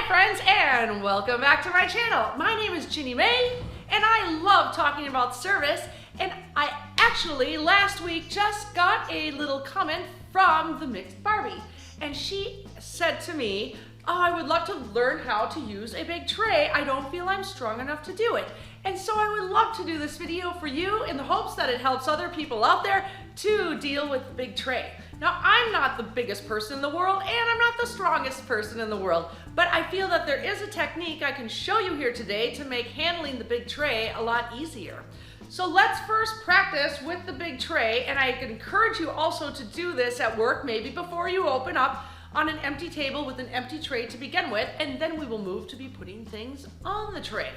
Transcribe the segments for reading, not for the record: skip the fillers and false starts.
Hi friends, and welcome back to my channel. My name is Ginny Mae, and I love talking about service, and I actually last week just got a little comment from the Mixed Barbie, and she said to me, oh, I would love to learn how to use a big tray. I don't feel I'm strong enough to do it. And so I would love to do this video for you in the hopes that it helps other people out there to deal with the big tray. Now, I'm not the biggest person in the world, and I'm not the strongest person in the world, but I feel that there is a technique I can show you here today to make handling the big tray a lot easier. So let's first practice with the big tray, and I encourage you also to do this at work, maybe before you open up on an empty table with an empty tray to begin with, and then we will move to be putting things on the tray.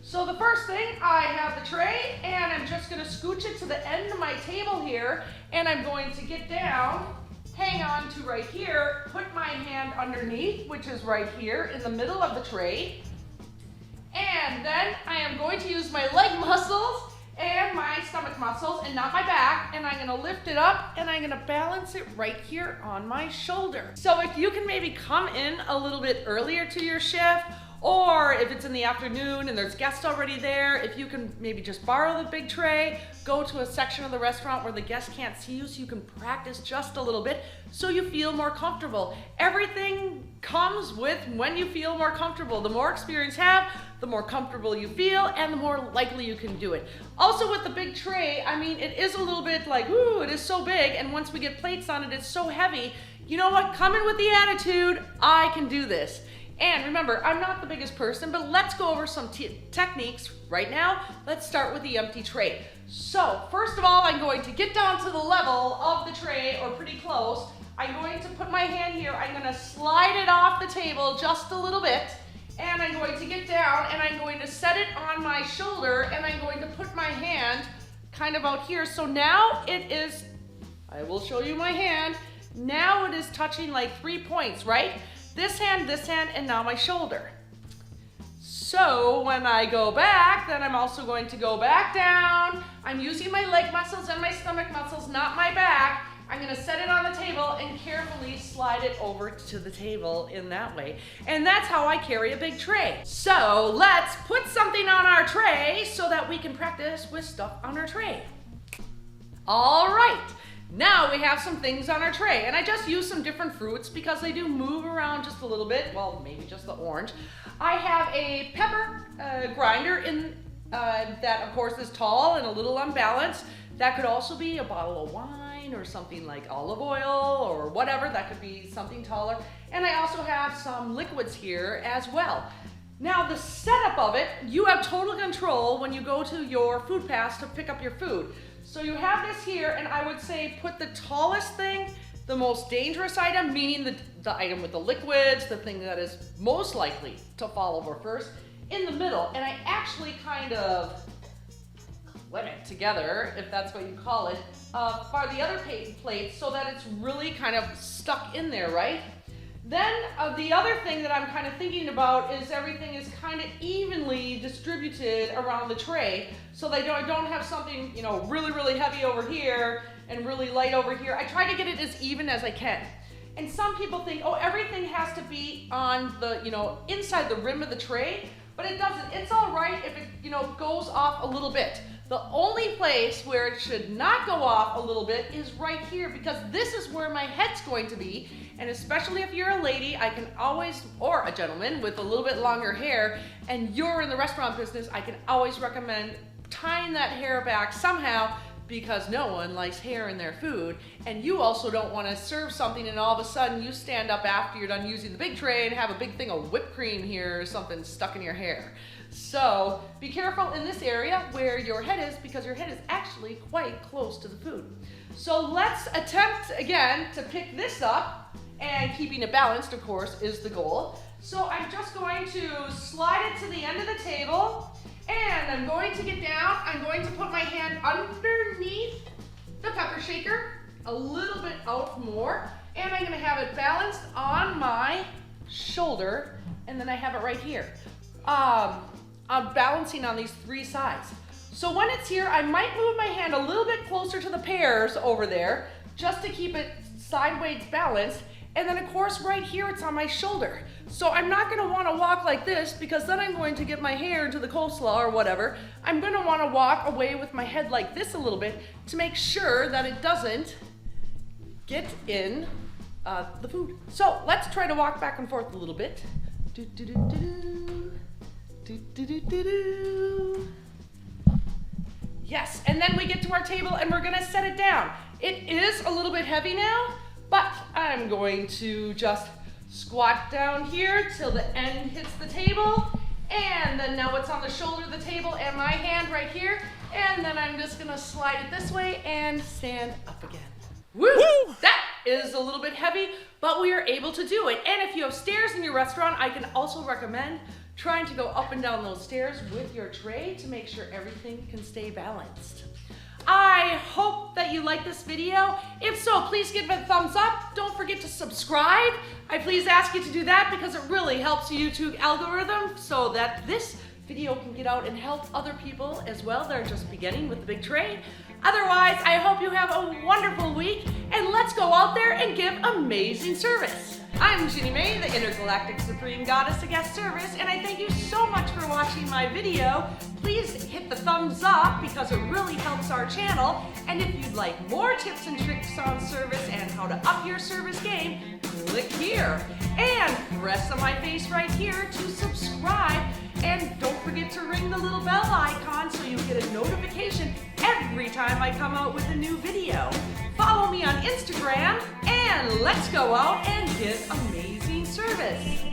So the first thing, I have the tray, and I'm just gonna scooch it to the end of my table here, and I'm going to get down, hang on to right here, put my hand underneath, which is right here in the middle of the tray, and then I am going to use my leg muscles and my stomach muscles and not my back, and I'm gonna lift it up and I'm gonna balance it right here on my shoulder. So if you can maybe come in a little bit earlier to your shift, or if it's in the afternoon and there's guests already there, if you can maybe just borrow the big tray, go to a section of the restaurant where the guests can't see you so you can practice just a little bit so you feel more comfortable. Everything comes with when you feel more comfortable. The more experience you have, the more comfortable you feel, and the more likely you can do it. Also with the big tray, I mean, it is a little bit like, ooh, it is so big, and once we get plates on it, it's so heavy. You know what? Come in with the attitude, I can do this. And remember, I'm not the biggest person, but let's go over some techniques right now. Let's start with the empty tray. So first of all, I'm going to get down to the level of the tray, or pretty close. I'm going to put my hand here. I'm going to slide it off the table just a little bit, and I'm going to get down and I'm going to set it on my shoulder, and I'm going to put my hand kind of out here. So now it is, I will show you my hand. Now it is touching like 3 points, right? This hand, and now my shoulder. So when I go back, then I'm also going to go back down. I'm using my leg muscles and my stomach muscles, not my back. I'm gonna set it on the table and carefully slide it over to the table in that way. And that's how I carry a big tray. So let's put something on our tray so that we can practice with stuff on our tray. All right. Now we have some things on our tray, and I just used some different fruits because they do move around just a little bit. Well, maybe just the orange. I have a pepper grinder in that, of course, is tall and a little unbalanced. That could also be a bottle of wine or something like olive oil or whatever. That could be something taller. And I also have some liquids here as well. Now the setup of it, you have total control when you go to your food pass to pick up your food. So you have this here, and I would say put the tallest thing, the most dangerous item, meaning the item with the liquids, the thing that is most likely to fall over first, in the middle. And I actually kind of clip it together, if that's what you call it, for the other plate so that it's really kind of stuck in there, right? Then the other thing that I'm kind of thinking about is everything is kind of evenly distributed around the tray, so they don't have something, you know, really heavy over here and really light over here. I try to get it as even as I can. And some people think, oh, everything has to be on the, you know, inside the rim of the tray, but it doesn't. It's all right if it, you know, goes off a little bit. The only place where it should not go off a little bit is right here, because this is where my head's going to be. And especially if you're a lady, I can always, or a gentleman with a little bit longer hair, and you're in the restaurant business, I can always recommend tying that hair back somehow, because no one likes hair in their food. And you also don't want to serve something and all of a sudden you stand up after you're done using the big tray and have a big thing of whipped cream here or something stuck in your hair. So be careful in this area where your head is, because your head is actually quite close to the food. So let's attempt again to pick this up, and keeping it balanced, of course, is the goal. So I'm just going to slide it to the end of the table, and I'm going to get down. I'm going to put my hand underneath the pepper shaker, a little bit out more, and I'm going to have it balanced on my shoulder, and then I have it right here. I'm balancing on these 3 sides. So when it's here, I might move my hand a little bit closer to the pears over there, just to keep it sideways balanced. And then of course right here it's on my shoulder. So I'm not gonna wanna walk like this because then I'm going to get my hair into the coleslaw or whatever. I'm gonna wanna walk away with my head like this a little bit to make sure that it doesn't get in the food. So let's try to walk back and forth a little bit. Do, do, do, do, do. Do, do, do, do, do. Yes, and then we get to our table and we're gonna set it down. It is a little bit heavy now, but I'm going to just squat down here till the end hits the table, and then now it's on the shoulder of the table and my hand right here, and then I'm just gonna slide it this way and stand up again. Woo! That is a little bit heavy, but we are able to do it. And if you have stairs in your restaurant, I can also recommend trying to go up and down those stairs with your tray to make sure everything can stay balanced. I hope that you like this video. If so, please give it a thumbs up. Don't forget to subscribe. I please ask you to do that because it really helps the YouTube algorithm so that this video can get out and help other people as well that are just beginning with the big tray. Otherwise, I hope you have a wonderful week, and let's go out there and give amazing service. I'm Ginny Mae, the Intergalactic Supreme Goddess of Guest Service, and I thank you so much for watching my video. Please hit the thumbs up because it really helps our channel. And if you'd like more tips and tricks on service and how to up your service game, click here. And press on my face right here to subscribe. And don't forget to ring the little bell icon so you get a notification every time I come out with a new video. Follow me on Instagram, and let's go out and get amazing service.